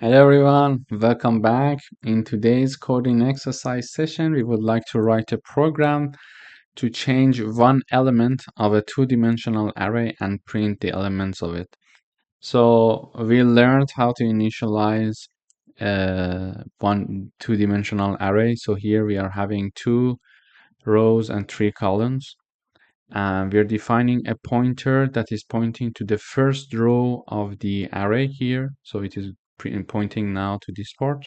Hello everyone, welcome back. In today's coding exercise session, we would like to write a program to change one element of a two-dimensional array and print the elements of it. So we learned how to initialize one two-dimensional array. So here we are having 2 rows and 3 columns. And we're defining a pointer that is pointing to the first row of the array here. So it is pointing now to this part.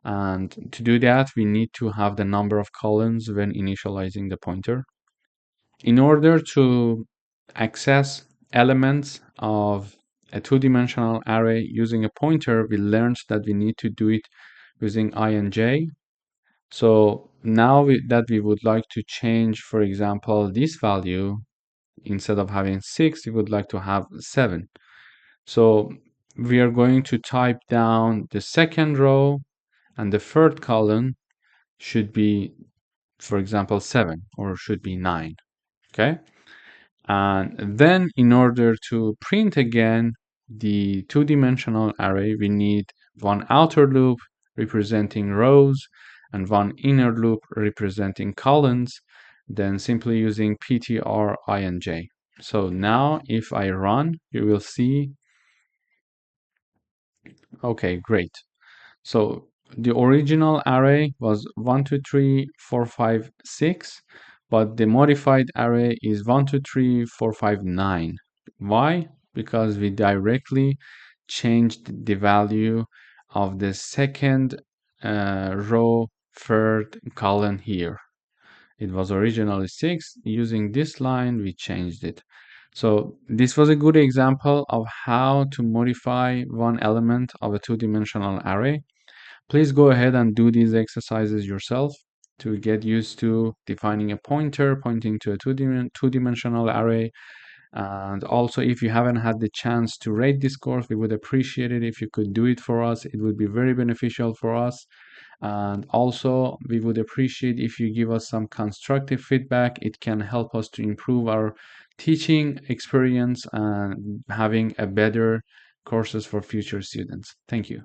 And to do that, we need to have the number of columns when initializing the pointer. In order to access elements of a two-dimensional array using a pointer, we learned that we need to do it using I and j. So now that we would like to change, for example, this value, instead of having 6, we would like to have 7. So we are going to type down the second row, and the third column should be, for example, 7 or should be 9. Okay. And then in order to print again the two-dimensional array, we need one outer loop representing rows and one inner loop representing columns, then simply using ptr I and j. So now if I run, you will see, okay, great. So the original array was 1, 2, 3, 4, 5, 6, but the modified array is 1, 2, 3, 4, 5, 9. Why? Because we directly changed the value of the second row, third column here. It was originally 6. Using this line, we changed it. So this was a good example of how to modify one element of a two-dimensional array. Please go ahead and do these exercises yourself to get used to defining a pointer pointing to a two-dimensional array. And also, if you haven't had the chance to rate this course, we would appreciate it if you could do it for us. It would be very beneficial for us. And also, we would appreciate if you give us some constructive feedback. It can help us to improve our teaching experience and having a better courses for future students. Thank you.